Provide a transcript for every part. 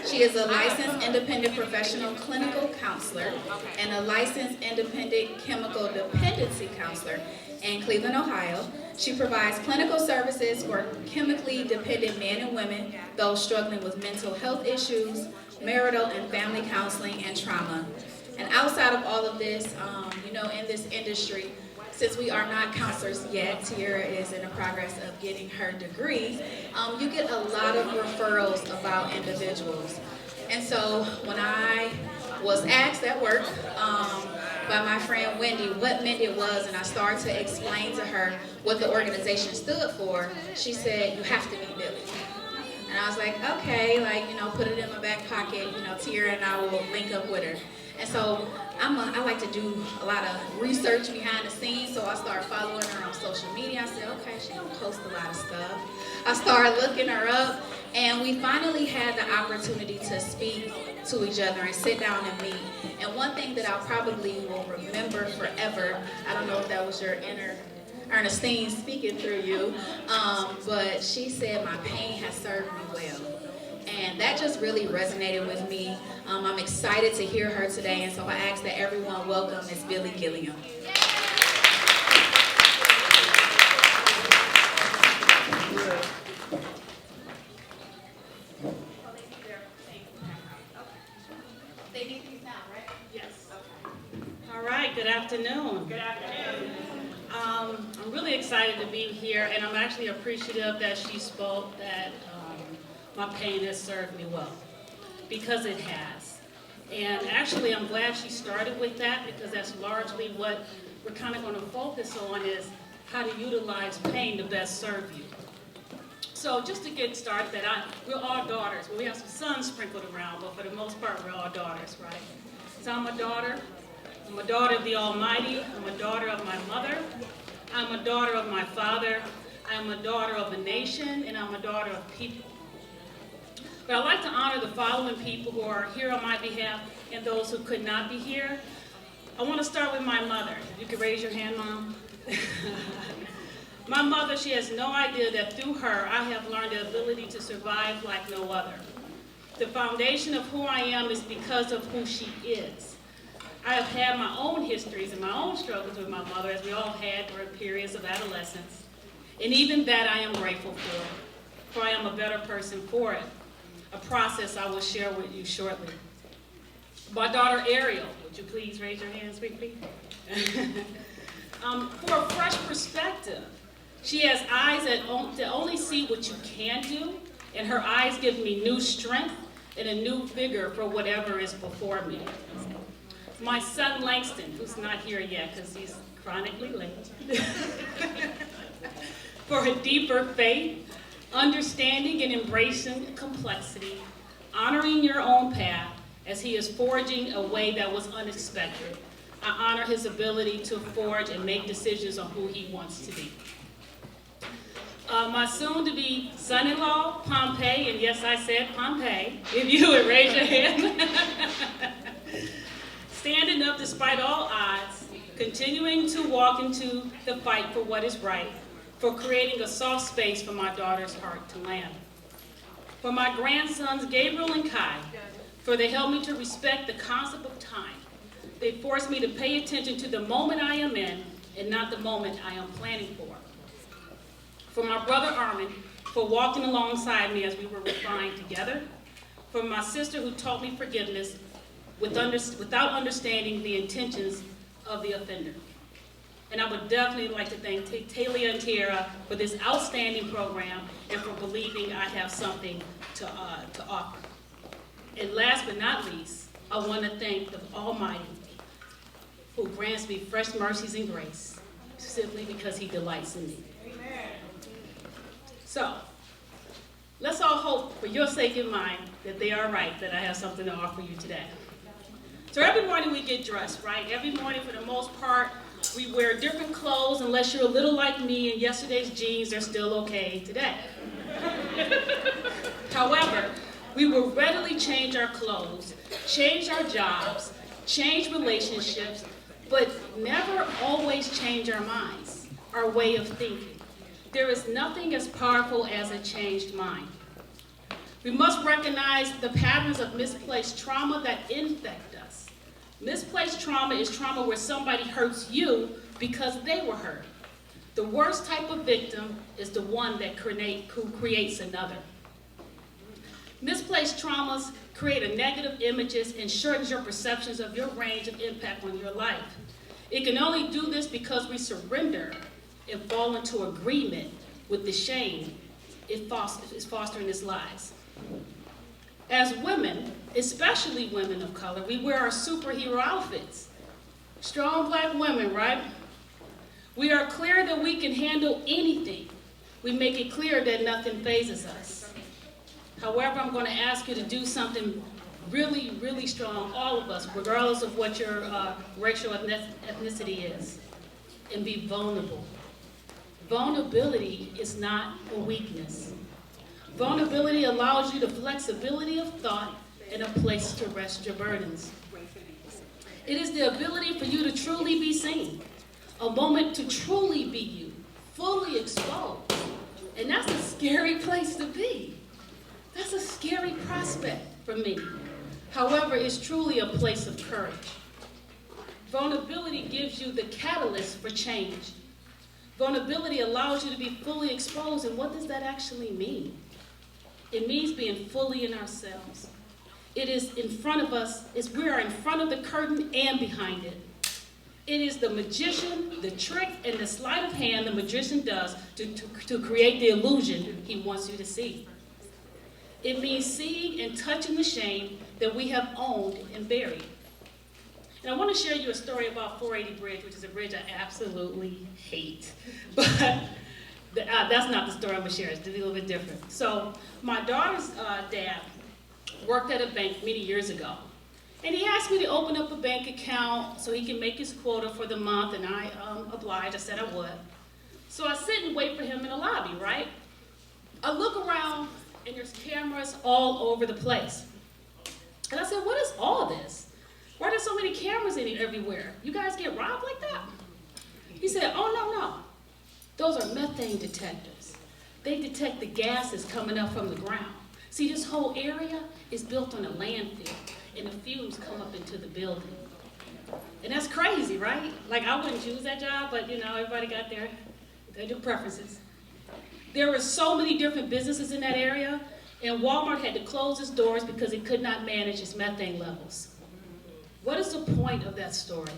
She is a licensed independent professional clinical counselor and a licensed independent chemical dependency counselor in Cleveland, Ohio. She provides clinical services for chemically dependent men and women, those struggling with mental health issues, marital and family counseling, and trauma. And outside of all of this, in this industry, since we are not counselors yet, Tiara is in the progress of getting her degree, you get a lot of referrals about individuals. And so when I was asked at work by my friend Wendy what Mended was, and I started to explain to her what the organization stood for, she said, "You have to meet Billy." And I was like, okay, put it in my back pocket, Tiara and I will link up with her. And so I like to do a lot of research behind the scenes, so I started following her on social media. I said, okay, she don't post a lot of stuff. I started looking her up, and we finally had the opportunity to speak to each other and sit down and meet. And one thing that I probably will remember forever, I don't know if that was your inner Ernestine speaking through you, but she said, "My pain has served me well." And that just really resonated with me. I'm excited to hear her today, and so I ask that everyone welcome Miss Billy Gilliam. They need these now, right? Yes. All right, good afternoon. Good afternoon. I'm really excited to be here, and I'm actually appreciative that she spoke that my pain has served me well, because it has. And actually, I'm glad she started with that, because that's largely what we're kind of going to focus on, is how to utilize pain to best serve you. So just to get started, we're all daughters. Well, we have some sons sprinkled around, but for the most part, we're all daughters, right? So I'm a daughter. I'm a daughter of the Almighty. I'm a daughter of my mother. I'm a daughter of my father. I'm a daughter of a nation, and I'm a daughter of people. But I'd like to honor the following people who are here on my behalf and those who could not be here. I want to start with my mother. You can raise your hand, Mom. My mother, she has no idea that through her, I have learned the ability to survive like no other. The foundation of who I am is because of who she is. I have had my own histories and my own struggles with my mother, as we all had during periods of adolescence. And even that I am grateful for I am a better person for it. A process I will share with you shortly. My daughter Ariel, would you please raise your hand, sweet pea? For a fresh perspective, she has eyes that only see what you can do, and her eyes give me new strength and a new vigor for whatever is before me. My son Langston, who's not here yet because he's chronically late, for a deeper faith, understanding and embracing complexity, honoring your own path as he is forging a way that was unexpected. I honor his ability to forge and make decisions on who he wants to be. My soon-to-be son-in-law, Pompey, and yes, I said Pompey, if you would raise your hand. Standing up despite all odds, continuing to walk into the fight for what is right, for creating a soft space for my daughter's heart to land. For my grandsons, Gabriel and Kai, for they helped me to respect the concept of time. They forced me to pay attention to the moment I am in and not the moment I am planning for. For my brother Armin, for walking alongside me as we were refined together. For my sister who taught me forgiveness without understanding the intentions of the offender. And I would definitely like to thank Talia and Tiara for this outstanding program and for believing I have something to offer. And last but not least, I want to thank the Almighty who grants me fresh mercies and grace simply because he delights in me. Amen. So, let's all hope for your sake and mine that they are right, that I have something to offer you today. So every morning we get dressed, right? Every morning for the most part, we wear different clothes unless you're a little like me and yesterday's jeans are still okay today. However, we will readily change our clothes, change our jobs, change relationships, but never always change our minds, our way of thinking. There is nothing as powerful as a changed mind. We must recognize the patterns of misplaced trauma that infect us. Misplaced trauma is trauma where somebody hurts you because they were hurt. The worst type of victim is the one that who creates another. Misplaced traumas create a negative images and shortens your perceptions of your range of impact on your life. It can only do this because we surrender and fall into agreement with the shame it is fostering its lies. As women, especially women of color, we wear our superhero outfits. Strong black women, right? We are clear that we can handle anything. We make it clear that nothing phases us. However, I'm going to ask you to do something really, really strong, all of us, regardless of what your racial ethnicity is, and be vulnerable. Vulnerability is not a weakness. Vulnerability allows you the flexibility of thought and a place to rest your burdens. It is the ability for you to truly be seen, a moment to truly be you, fully exposed. And that's a scary place to be. That's a scary prospect for me. However, it's truly a place of courage. Vulnerability gives you the catalyst for change. Vulnerability allows you to be fully exposed, and what does that actually mean? It means being fully in ourselves. It is in front of us, we are in front of the curtain and behind it. It is the magician, the trick, and the sleight of hand the magician does to create the illusion he wants you to see. It means seeing and touching the shame that we have owned and buried. And I want to share you a story about 480 Bridge, which is a bridge I absolutely hate. But that's not the story I'm going to share. It's a little bit different. So my daughter's dad worked at a bank many years ago. And he asked me to open up a bank account so he can make his quota for the month, and I obliged. I said I would. So I sit and wait for him in the lobby, right? I look around, and there's cameras all over the place. And I said, what is all this? Why are there so many cameras in it everywhere? You guys get robbed like that? He said, oh, no. Those are methane detectors. They detect the gases coming up from the ground. See, this whole area is built on a landfill, and the fumes come up into the building. And that's crazy, right? Like, I wouldn't choose that job, but, everybody got their preferences. There were so many different businesses in that area, and Walmart had to close its doors because it could not manage its methane levels. What is the point of that story?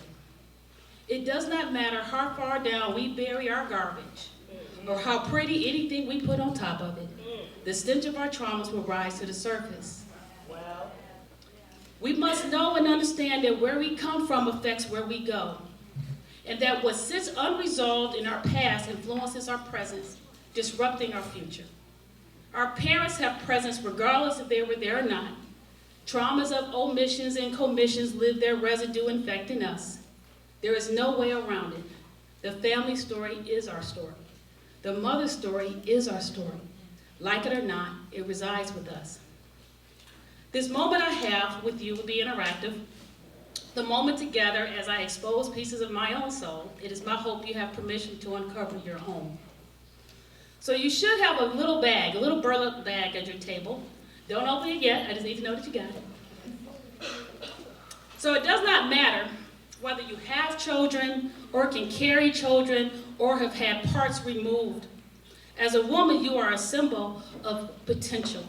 It does not matter how far down we bury our garbage or how pretty anything we put on top of it. The stench of our traumas will rise to the surface. We must know and understand that where we come from affects where we go, and that what sits unresolved in our past influences our present, disrupting our future. Our parents have presence regardless if they were there or not. Traumas of omissions and commissions leave their residue infecting us. There is no way around it. The family story is our story. The mother's story is our story. Like it or not, it resides with us. This moment I have with you will be interactive. The moment together as I expose pieces of my own soul, it is my hope you have permission to uncover your own. So you should have a little bag, a little burlap bag at your table. Don't open it yet, I just need to know that you got it. So it does not matter whether you have children or can carry children or have had parts removed. As a woman, you are a symbol of potential.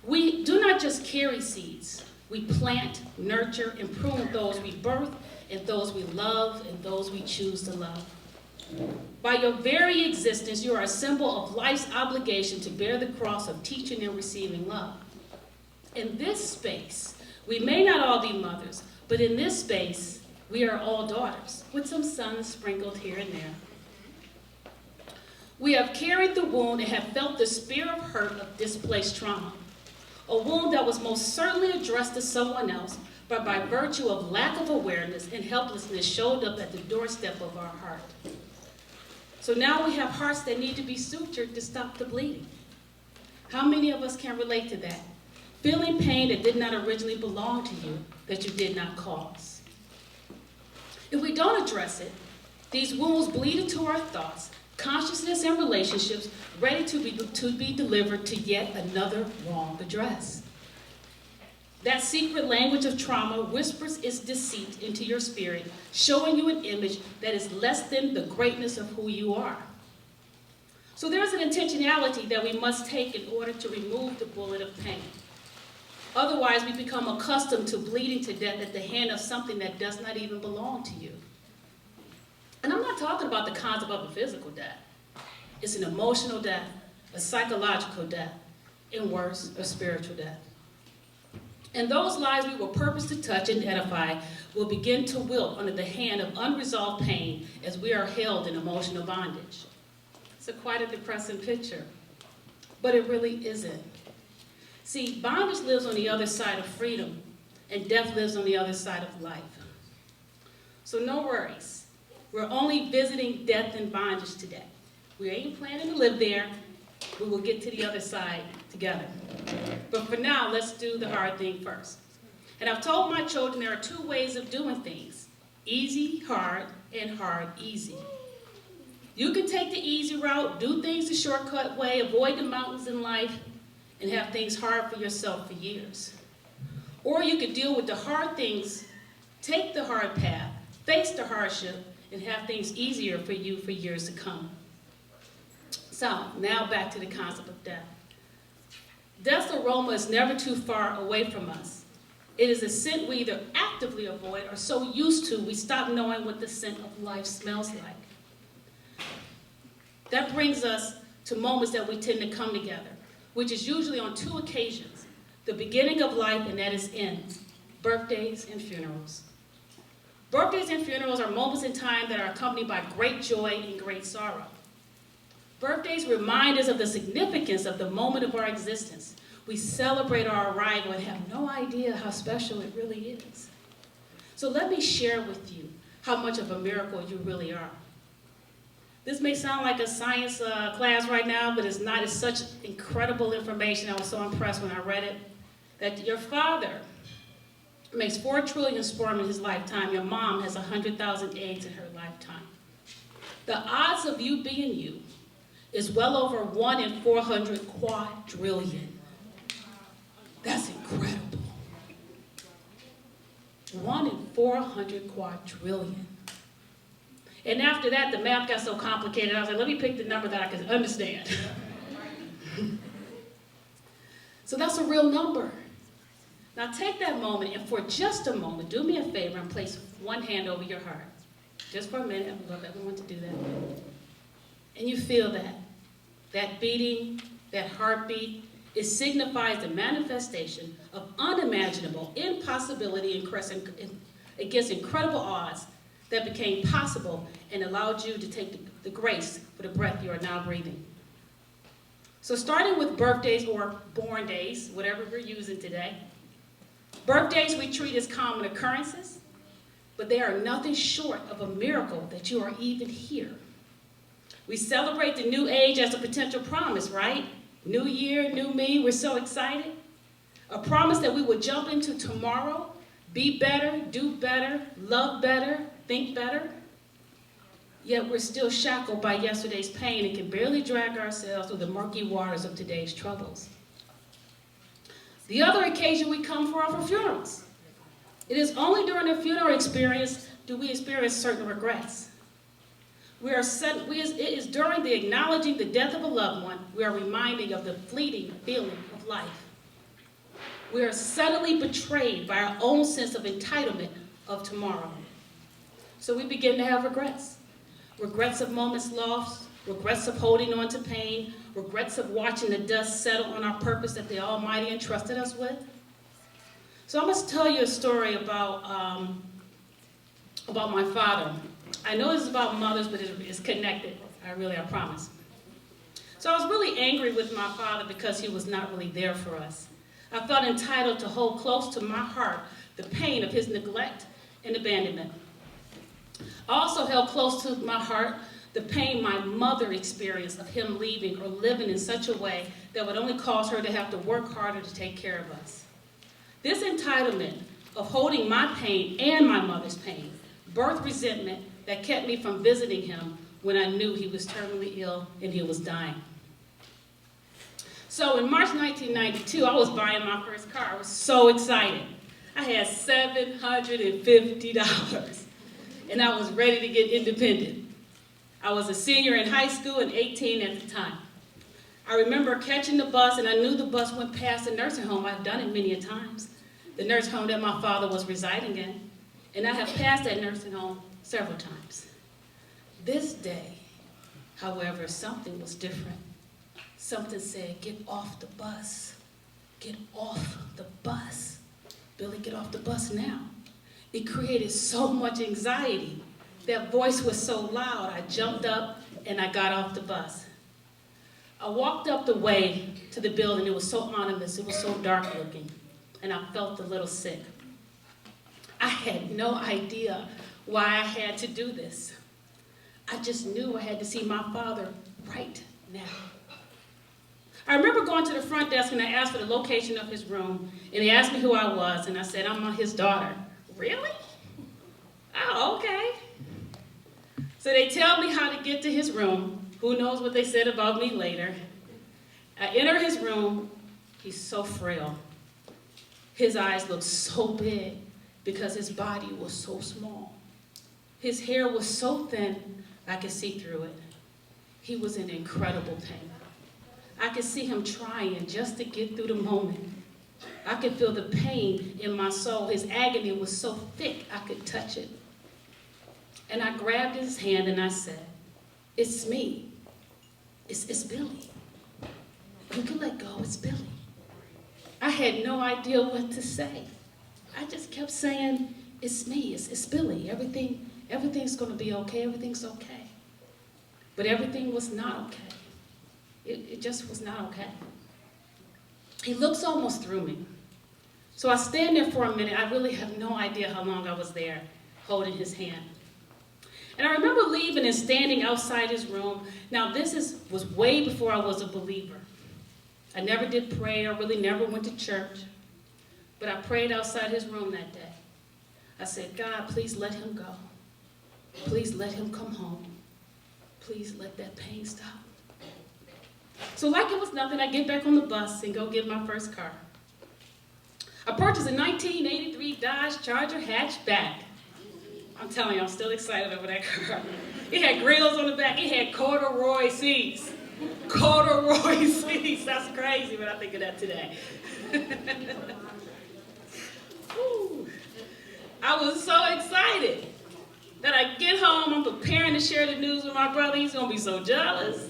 We do not just carry seeds. We plant, nurture, and prune those we birth, and those we love, and those we choose to love. By your very existence, you are a symbol of life's obligation to bear the cross of teaching and receiving love. In this space, we may not all be mothers, but in this space, we are all daughters, with some sons sprinkled here and there. We have carried the wound and have felt the spear of hurt of displaced trauma, a wound that was most certainly addressed to someone else, but by virtue of lack of awareness and helplessness showed up at the doorstep of our heart. So now we have hearts that need to be sutured to stop the bleeding. How many of us can relate to that? Feeling pain that did not originally belong to you, that you did not cause. If we don't address it, these wounds bleed into our thoughts, consciousness and relationships ready to be delivered to yet another wrong address. That secret language of trauma whispers its deceit into your spirit, showing you an image that is less than the greatness of who you are. So there's an intentionality that we must take in order to remove the bullet of pain. Otherwise, we become accustomed to bleeding to death at the hand of something that does not even belong to you. And I'm not talking about the concept of a physical death. It's an emotional death, a psychological death, and worse, a spiritual death. And those lives we were purposed to touch and edify will begin to wilt under the hand of unresolved pain as we are held in emotional bondage. It's quite a depressing picture, but it really isn't. See, bondage lives on the other side of freedom, and death lives on the other side of life. So no worries. We're only visiting death and bondage today. We ain't planning to live there. We will get to the other side together. But for now, let's do the hard thing first. And I've told my children there are two ways of doing things: easy, hard, and hard, easy. You can take the easy route, do things the shortcut way, avoid the mountains in life, and have things hard for yourself for years. Or you could deal with the hard things, take the hard path, face the hardship, and have things easier for you for years to come. So, now back to the concept of death. Death's aroma is never too far away from us. It is a scent we either actively avoid or so used to we stop knowing what the scent of life smells like. That brings us to moments that we tend to come together, which is usually on two occasions: the beginning of life and at its end, birthdays and funerals. Birthdays and funerals are moments in time that are accompanied by great joy and great sorrow. Birthdays remind us of the significance of the moment of our existence. We celebrate our arrival and have no idea how special it really is. So let me share with you how much of a miracle you really are. This may sound like a science class right now, but it's not. It's such incredible information. I was so impressed when I read it. That your father makes 4 trillion sperm in his lifetime. Your mom has 100,000 eggs in her lifetime. The odds of you being you is well over 1 in 400 quadrillion. That's incredible. 1 in 400 quadrillion. And after that, the math got so complicated, I was like, let me pick the number that I can understand. So that's a real number. Now take that moment, and for just a moment, do me a favor and place one hand over your heart. Just for a minute. I would love everyone to do that. And you feel that beating, that heartbeat. It signifies the manifestation of unimaginable impossibility against incredible odds that became possible and allowed you to take the grace for the breath you are now breathing. So starting with birthdays or born days, whatever we're using today. Birthdays we treat as common occurrences, but they are nothing short of a miracle that you are even here. We celebrate the new age as a potential promise, right? New year, new me, we're so excited. A promise that we will jump into tomorrow, be better, do better, love better, think better. Yet we're still shackled by yesterday's pain and can barely drag ourselves through the murky waters of today's troubles. The other occasion we come for are for funerals. It is only during a funeral experience do we experience certain regrets. It is during the acknowledging the death of a loved one, we are reminding of the fleeting feeling of life. We are suddenly betrayed by our own sense of entitlement of tomorrow. So we begin to have regrets. Regrets of moments lost, regrets of holding on to pain, regrets of watching the dust settle on our purpose that the Almighty entrusted us with. So I must tell you a story about my father. I know this is about mothers, but it's connected. I promise. So I was really angry with my father because he was not really there for us. I felt entitled to hold close to my heart the pain of his neglect and abandonment. I also held close to my heart the pain my mother experienced of him leaving or living in such a way that would only cause her to have to work harder to take care of us. This entitlement of holding my pain and my mother's pain birthed resentment that kept me from visiting him when I knew he was terminally ill and he was dying. So in March 1992, I was buying my first car. I was so excited. I had $750, and I was ready to get independent. I was a senior in high school and 18 at the time. I remember catching the bus, and I knew the bus went past the nursing home. I've done it many a times. The nursing home that my father was residing in. And I have passed that nursing home several times. This day, however, something was different. Something said, get off the bus. Get off the bus. Billy, get off the bus now. It created so much anxiety. That voice was so loud, I jumped up and I got off the bus. I walked up the way to the building. It was so ominous, it was so dark looking, and I felt a little sick. I had no idea why I had to do this. I just knew I had to see my father right now. I remember going to the front desk and I asked for the location of his room, and they asked me who I was, and I said, I'm his daughter. Really? Oh, okay. So they tell me how to get to his room. Who knows what they said about me later. I enter his room. He's so frail. His eyes looked so big because his body was so small. His hair was so thin, I could see through it. He was in incredible pain. I could see him trying just to get through the moment. I could feel the pain in my soul. His agony was so thick, I could touch it. And I grabbed his hand and I said, it's me. It's Billy. You can let go, it's Billy. I had no idea what to say. I just kept saying, it's me, it's Billy. Everything's gonna be okay, everything's okay. But everything was not okay. It just was not okay. He looks almost through me. So I stand there for a minute. I really have no idea how long I was there holding his hand. And I remember leaving and standing outside his room. Now was way before I was a believer. I never did pray, I really never went to church. But I prayed outside his room that day. I said, God, please let him go. Please let him come home. Please let that pain stop. So like it was nothing, I get back on the bus and go get my first car. I purchased a 1983 Dodge Charger hatchback. I'm telling you, I'm still excited over that car. It had grills on the back. It had corduroy seats. Corduroy seats. That's crazy when I think of that today. I was so excited that I get home. I'm preparing to share the news with my brother. He's going to be so jealous.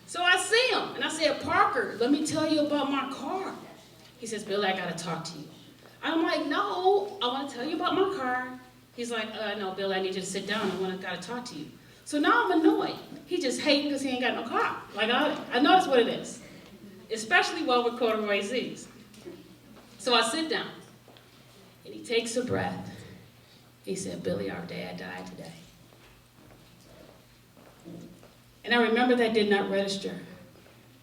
So I see him, and I said, Parker, let me tell you about my car. He says, Billy, I got to talk to you. I'm like, no, I want to tell you about my car. He's like, no, Billy, I need you to sit down. I got to talk to you. So now I'm annoyed. He just hating because he ain't got no car. Like, I know that's what it is, especially well with corduroy Z's. So I sit down, and he takes a breath. He said, Billy, our dad died today. And I remember that did not register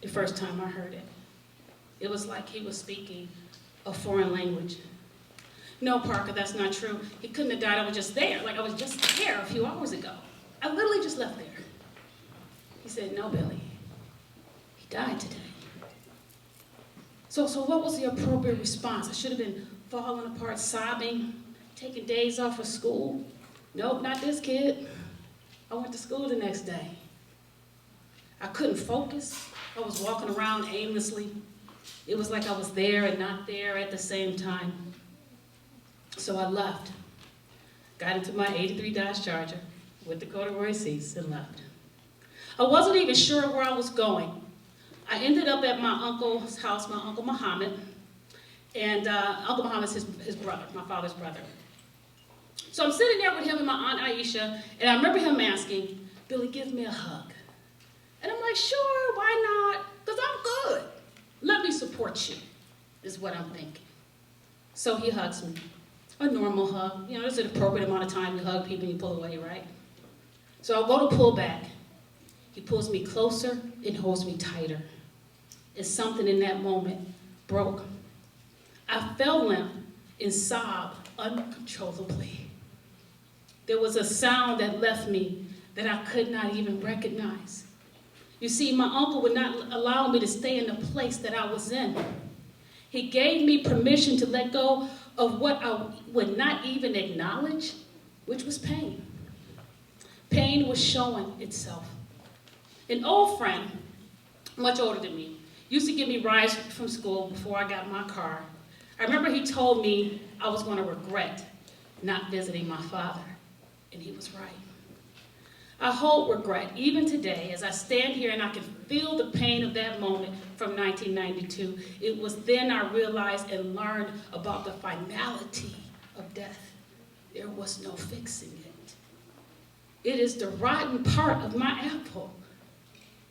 the first time I heard it. It was like he was speaking a foreign language. No, Parker, that's not true. He couldn't have died. I was just there. Like I was just there a few hours ago. I literally just left there. He said, no, Billy. He died today. So what was the appropriate response? I should have been falling apart, sobbing, taking days off of school. Nope, not this kid. I went to school the next day. I couldn't focus. I was walking around aimlessly. It was like I was there and not there at the same time. So I left. Got into my 83 Dodge Charger with the corduroy seats and left. I wasn't even sure where I was going. I ended up at my uncle's house, my Uncle Muhammad. And Uncle Muhammad's his brother, my father's brother. So I'm sitting there with him and my Aunt Aisha, and I remember him asking, Billy, give me a hug. And I'm like, sure, why not? Because I'm good. Let me support you, is what I'm thinking. So he hugs me. A normal hug. You know, there's an appropriate amount of time you hug people and you pull away, right? So I go to pull back. He pulls me closer and holds me tighter. And something in that moment broke. I fell limp and sobbed uncontrollably. There was a sound that left me that I could not even recognize. You see, my uncle would not allow me to stay in the place that I was in. He gave me permission to let go of what I would not even acknowledge, which was pain. Pain was showing itself. An old friend, much older than me, used to give me rides from school before I got my car. I remember he told me I was going to regret not visiting my father, and he was right. I hold regret, even today, as I stand here and I can feel the pain of that moment from 1992. It was then I realized and learned about the finality of death. There was no fixing it. It is the rotten part of my apple.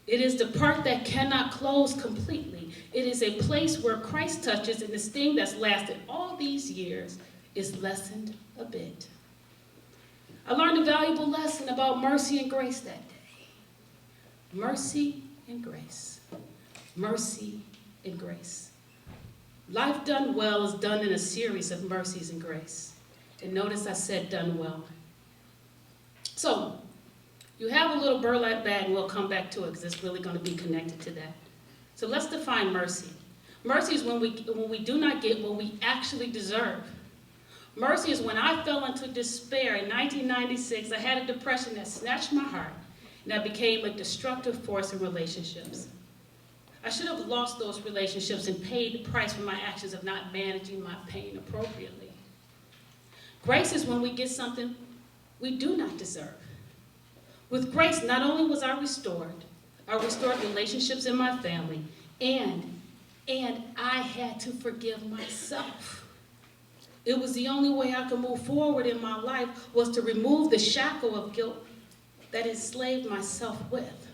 It is the part that cannot close completely. It is a place where Christ touches and the sting that's lasted all these years is lessened a bit. I learned a valuable lesson about mercy and grace that day. Mercy and grace. Mercy and grace. Life done well is done in a series of mercies and grace. And notice I said done well. So, you have a little burlap bag, and we'll come back to it because it's really going to be connected to that. So let's define mercy. Mercy is when we do not get what we actually deserve. Mercy is when I fell into despair in 1996. I had a depression that snatched my heart, and I became a destructive force in relationships. I should have lost those relationships and paid the price for my actions of not managing my pain appropriately. Grace is when we get something we do not deserve. With grace, not only was I restored relationships in my family, and I had to forgive myself. It was the only way I could move forward in my life was to remove the shackle of guilt that enslaved myself with.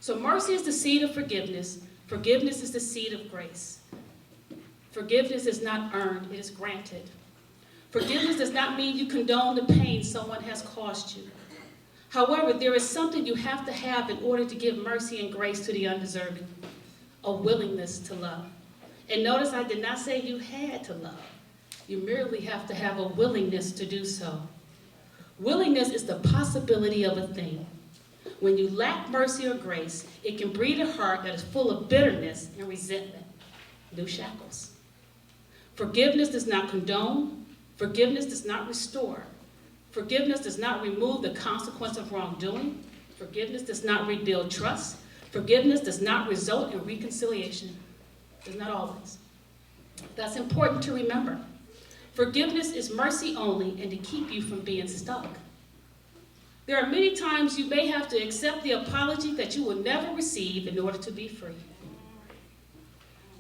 So mercy is the seed of forgiveness. Forgiveness is the seed of grace. Forgiveness is not earned, it is granted. Forgiveness does not mean you condone the pain someone has caused you. However, there is something you have to have in order to give mercy and grace to the undeserving, a willingness to love. And notice I did not say you had to love. You merely have to have a willingness to do so. Willingness is the possibility of a thing. When you lack mercy or grace, it can breed a heart that is full of bitterness and resentment, new shackles. Forgiveness does not condone. Forgiveness does not restore. Forgiveness does not remove the consequence of wrongdoing. Forgiveness does not rebuild trust. Forgiveness does not result in reconciliation. Does not always. That's important to remember. Forgiveness is mercy only and to keep you from being stuck. There are many times you may have to accept the apology that you will never receive in order to be free.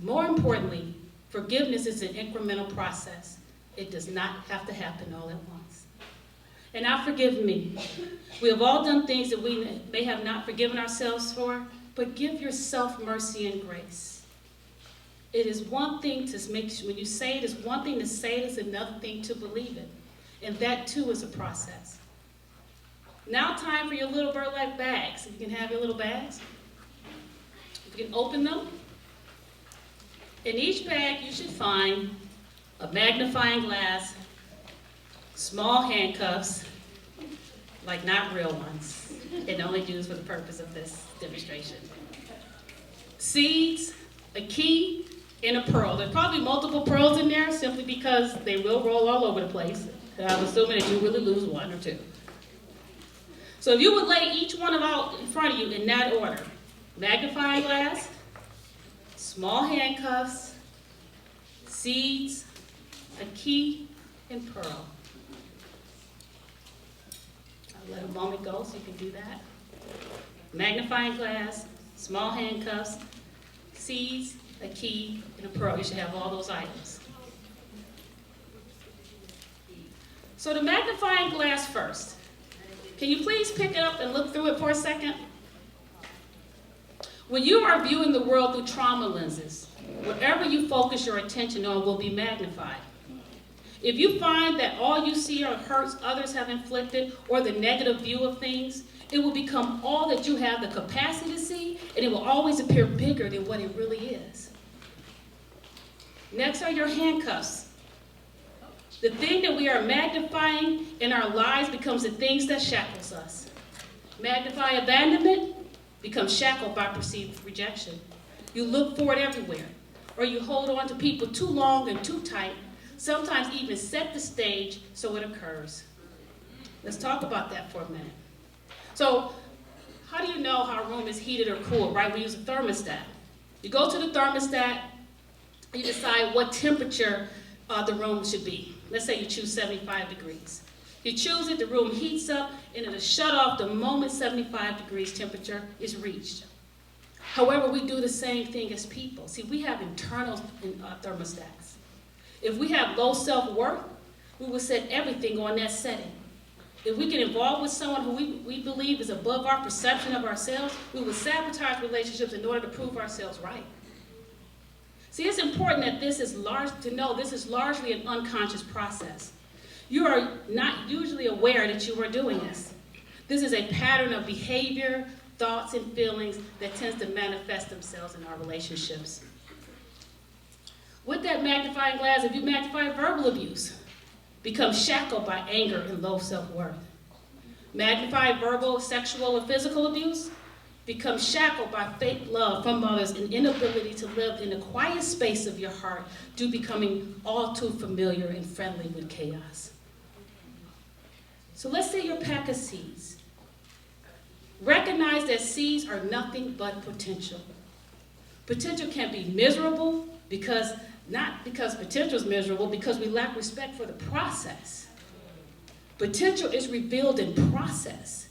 More importantly, forgiveness is an incremental process. It does not have to happen all at once. And now forgive me. We have all done things that we may have not forgiven ourselves for, but give yourself mercy and grace. It is one thing to make, when you say it, it's one thing to say it, it's another thing to believe it. And that too is a process. Now time for your little burlap bags. If you can have your little bags. If you can open them. In each bag you should find a magnifying glass, small handcuffs, like not real ones, and only used for the purpose of this demonstration. Seeds, a key, and a pearl. There's probably multiple pearls in there simply because they will roll all over the place. I'm assuming that you really lose one or two. So if you would lay each one out in front of you in that order: magnifying glass, small handcuffs, seeds, a key, and pearl. I'll let a moment go so you can do that. Magnifying glass, small handcuffs, seeds, a key, and a pearl. You should have all those items. So the magnifying glass first. Can you please pick it up and look through it for a second? When you are viewing the world through trauma lenses, whatever you focus your attention on will be magnified. If you find that all you see are hurts others have inflicted or the negative view of things, it will become all that you have the capacity to see, and it will always appear bigger than what it really is. Next are your handcuffs. The thing that we are magnifying in our lives becomes the things that shackles us. Magnify abandonment, become shackled by perceived rejection. You look for it everywhere, or you hold on to people too long and too tight, sometimes even set the stage so it occurs. Let's talk about that for a minute. So, how do you know how a room is heated or cooled, right? We use a thermostat. You go to the thermostat, you decide what temperature the room should be. Let's say you choose 75 degrees. You choose it, the room heats up, and it'll shut off the moment 75 degrees temperature is reached. However, we do the same thing as people. See, we have internal thermostats. If we have low self-worth, we will set everything on that setting. If we get involved with someone who we believe is above our perception of ourselves, we will sabotage relationships in order to prove ourselves right. See, it's important that this is largely an unconscious process. You are not usually aware that you are doing this. This is a pattern of behavior, thoughts, and feelings that tends to manifest themselves in our relationships. With that magnifying glass, if you magnify verbal abuse, become shackled by anger and low self-worth. Magnify verbal, sexual, or physical abuse, become shackled by fake love from others and inability to live in the quiet space of your heart due becoming all too familiar and friendly with chaos. So let's say you're a pack of seeds. Recognize that seeds are nothing but potential. Potential can be miserable not because potential is miserable, because we lack respect for the process. Potential is revealed in process.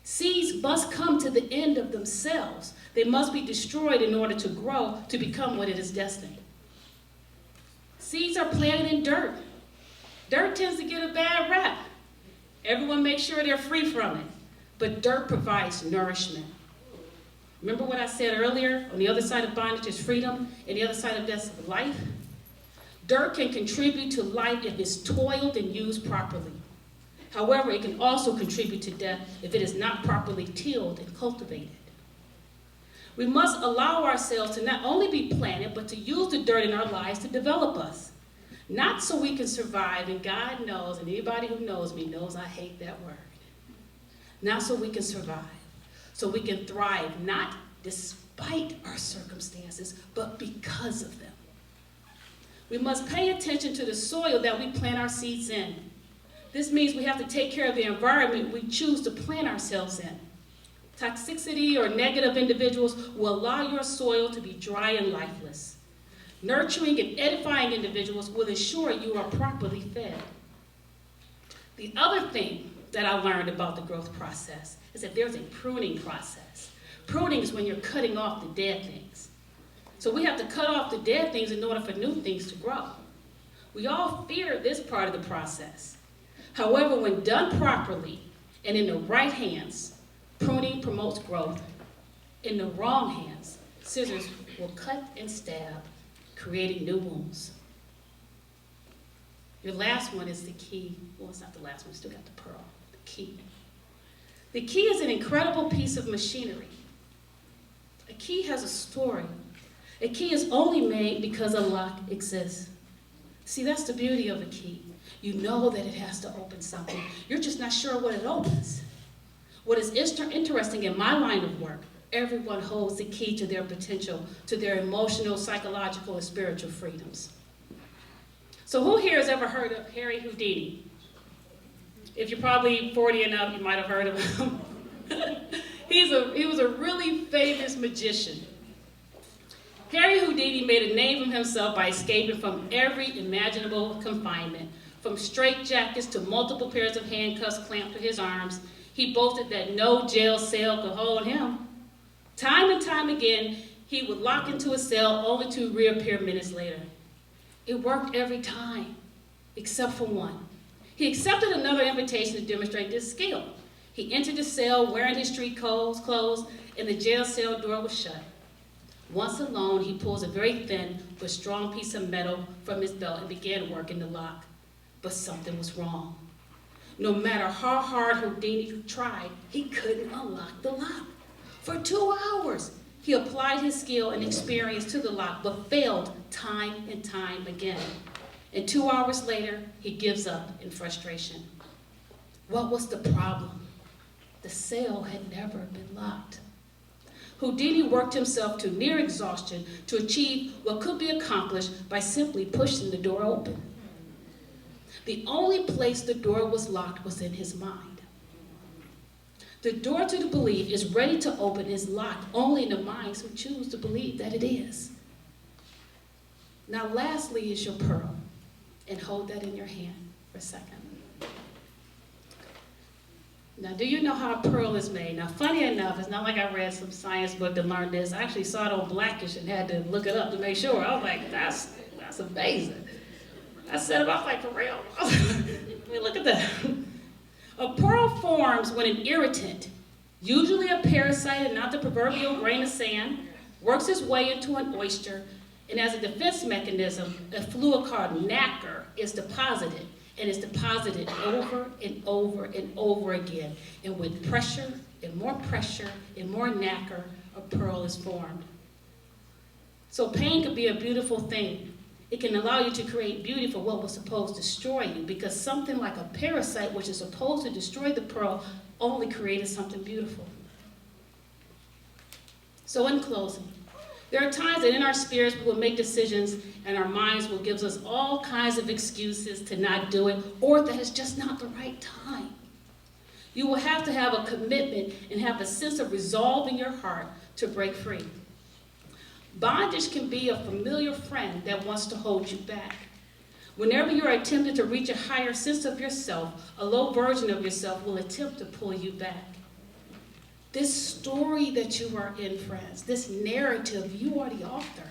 Seeds must come to the end of themselves. They must be destroyed in order to grow to become what it is destined. Seeds are planted in dirt. Dirt tends to get a bad rap. Everyone makes sure they're free from it. But dirt provides nourishment. Remember what I said earlier? On the other side of bondage is freedom, and the other side of death is life. Dirt can contribute to life if it's toiled and used properly. However, it can also contribute to death if it is not properly tilled and cultivated. We must allow ourselves to not only be planted, but to use the dirt in our lives to develop us. Not so we can survive, and God knows, and anybody who knows me knows I hate that word. Not so we can survive. So we can thrive, not despite our circumstances, but because of them. We must pay attention to the soil that we plant our seeds in. This means we have to take care of the environment we choose to plant ourselves in. Toxicity or negative individuals will allow your soil to be dry and lifeless. Nurturing and edifying individuals will ensure you are properly fed. The other thing that I learned about the growth process is that there's a pruning process. Pruning is when you're cutting off the dead things. So we have to cut off the dead things in order for new things to grow. We all fear this part of the process. However, when done properly and in the right hands, pruning promotes growth. In the wrong hands, scissors will cut and stab, creating new wounds. Your last one is the key. Well, it's not the last one, still got the pearl. The key. The key is an incredible piece of machinery. A key has a story. A key is only made because a lock exists. See, that's the beauty of a key. You know that it has to open something. You're just not sure what it opens. What is interesting in my line of work, everyone holds the key to their potential, to their emotional, psychological, and spiritual freedoms. So who here has ever heard of Harry Houdini? If you're probably 40 and up, you might have heard of him. He was a really famous magician. Harry Houdini made a name for himself by escaping from every imaginable confinement, from straitjackets to multiple pairs of handcuffs clamped to his arms. He boasted that no jail cell could hold him. Time and time again, he would lock into a cell only to reappear minutes later. It worked every time, except for one. He accepted another invitation to demonstrate this skill. He entered the cell wearing his street clothes, and the jail cell door was shut. Once alone, he pulls a very thin but strong piece of metal from his belt and began working the lock. But something was wrong. No matter how hard Houdini tried, he couldn't unlock the lock. For 2 hours, he applied his skill and experience to the lock, but failed time and time again. And 2 hours later, he gives up in frustration. What was the problem? The the cell had never been locked. Houdini worked himself to near exhaustion to achieve what could be accomplished by simply pushing the door open. The only place the door was locked was in his mind. The door to the belief is ready to open is locked only in the minds who choose to believe that it is. Now lastly is your pearl, and hold that in your hand for a second. Now, do you know how a pearl is made? Now, funny enough, it's not like I read some science book to learn this. I actually saw it on Blackish and had to look it up to make sure. I was like, that's amazing. I said it off like, for real? Let me look at that. A pearl forms when an irritant, usually a parasite and not the proverbial grain of sand, works its way into an oyster, and as a defense mechanism, a fluid called nacre is deposited. And it's deposited over and over and over again. And with pressure and more nacre, a pearl is formed. So pain could be a beautiful thing. It can allow you to create beauty for what was supposed to destroy you, because something like a parasite, which is supposed to destroy the pearl, only created something beautiful. So in closing, there are times that in our spirits we will make decisions and our minds will give us all kinds of excuses to not do it, or that it's just not the right time. You will have to have a commitment and have a sense of resolve in your heart to break free. Bondage can be a familiar friend that wants to hold you back. Whenever you're attempting to reach a higher sense of yourself, a low version of yourself will attempt to pull you back. This story that you are in, friends, this narrative, you are the author.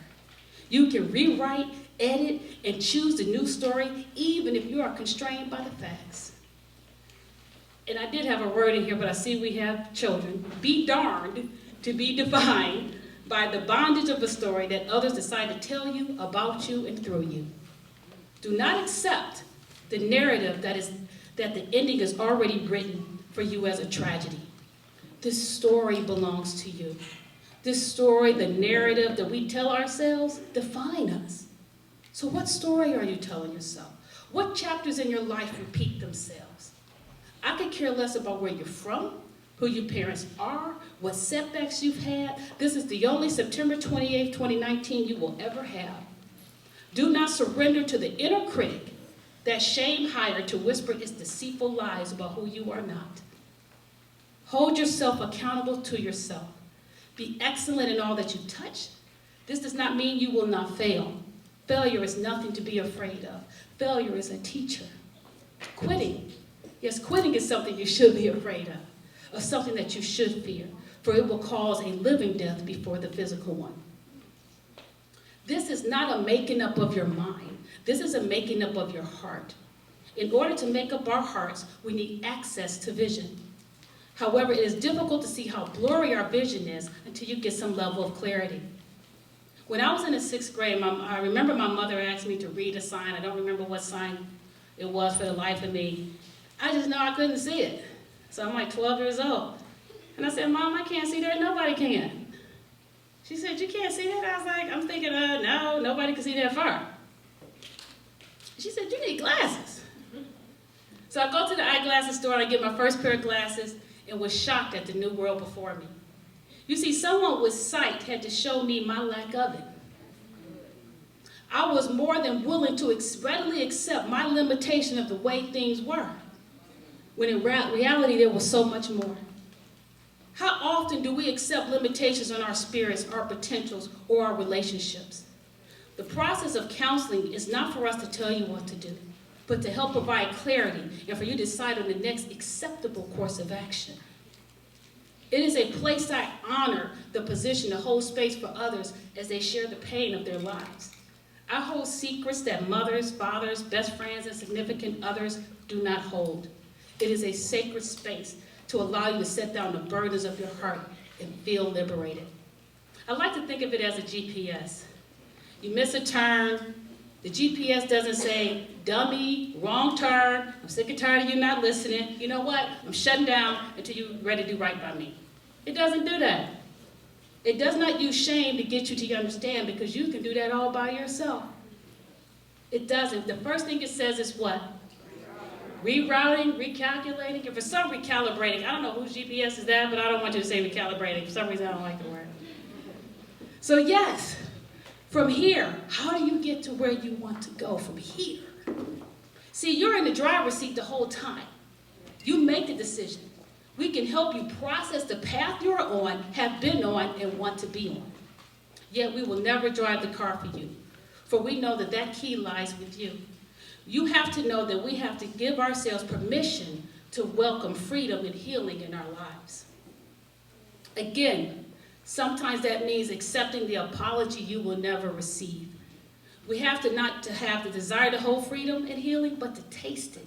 You can rewrite, edit, and choose the new story, even if you are constrained by the facts. And I did have a word in here, but I see we have children. Be darned to be defined by the bondage of a story that others decide to tell you, about you, and through you. Do not accept the narrative that the ending is already written for you as a tragedy. This story belongs to you. This story, the narrative that we tell ourselves, define us. So what story are you telling yourself? What chapters in your life repeat themselves? I could care less about where you're from, who your parents are, what setbacks you've had. This is the only September 28, 2019 you will ever have. Do not surrender to the inner critic that shame hired to whisper its deceitful lies about who you are not. Hold yourself accountable to yourself. Be excellent in all that you touch. This does not mean you will not fail. Failure is nothing to be afraid of. Failure is a teacher. Quitting. Yes, quitting is something you should be afraid of something that you should fear, for it will cause a living death before the physical one. This is not a making up of your mind. This is a making up of your heart. In order to make up our hearts, we need access to vision. However, it is difficult to see how blurry our vision is until you get some level of clarity. When I was in the 6th grade, I remember my mother asked me to read a sign. I don't remember what sign it was for the life of me. I just know I couldn't see it. So I'm like 12 years old. And I said, Mom, I can't see that. Nobody can. She said, you can't see that? I was like, I'm thinking, no, nobody can see that far. She said, you need glasses. So I go to the eyeglasses store and I get my first pair of glasses and was shocked at the new world before me. You see, someone with sight had to show me my lack of it. I was more than willing to readily accept my limitation of the way things were, when in reality there was so much more. How often do we accept limitations on our spirits, our potentials, or our relationships? The process of counseling is not for us to tell you what to do, but to help provide clarity and for you to decide on the next acceptable course of action. It is a place I honor the position to hold space for others as they share the pain of their lives. I hold secrets that mothers, fathers, best friends, and significant others do not hold. It is a sacred space to allow you to set down the burdens of your heart and feel liberated. I like to think of it as a GPS. You miss a turn, the GPS doesn't say, dummy, wrong turn, I'm sick and tired of you not listening. You know what? I'm shutting down until you're ready to do right by me. It doesn't do that. It does not use shame to get you to understand, because you can do that all by yourself. It doesn't. The first thing it says is what? rerouting, recalculating, and for some recalibrating. I don't know whose GPS is that, but I don't want you to say recalibrating. For some reason, I don't like the word. So yes, from here, how do you get to where you want to go from here? See, you're in the driver's seat the whole time. You make the decision. We can help you process the path you're on, have been on, and want to be on. Yet we will never drive the car for you, for we know that that key lies with you. You have to know that we have to give ourselves permission to welcome freedom and healing in our lives. Again, sometimes that means accepting the apology you will never receive. We have to not to have the desire to hold freedom and healing, but to taste it.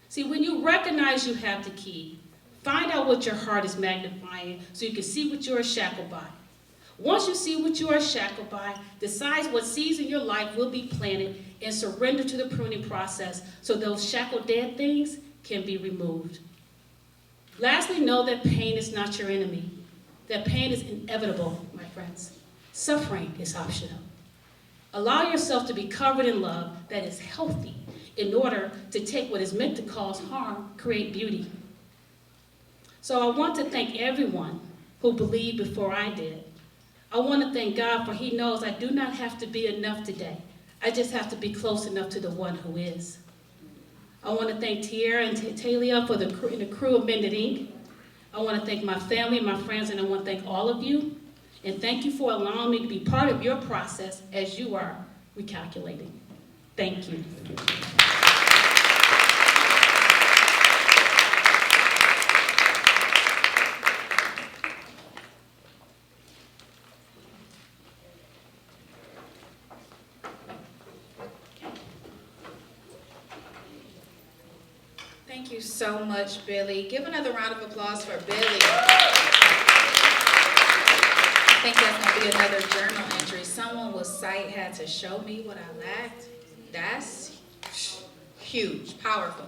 See, when you recognize you have the key, find out what your heart is magnifying so you can see what you are shackled by. Once you see what you are shackled by, decide what seeds in your life will be planted and surrender to the pruning process so those shackled dead things can be removed. Lastly, know that pain is not your enemy. That pain is inevitable, my friends. Suffering is optional. Allow yourself to be covered in love that is healthy in order to take what is meant to cause harm, create beauty. So I want to thank everyone who believed before I did. I want to thank God, for he knows I do not have to be enough today. I just have to be close enough to the one who is. I want to thank Tierra and Talia for the crew of Mended Inc. I want to thank my family, my friends, and I want to thank all of you. And thank you for allowing me to be part of your process as you are recalculating. Thank you. Thank you so much, Billy. Give another round of applause for Billy. I think that's going to be another journal entry. Someone with sight had to show me what I lacked. That's huge, powerful.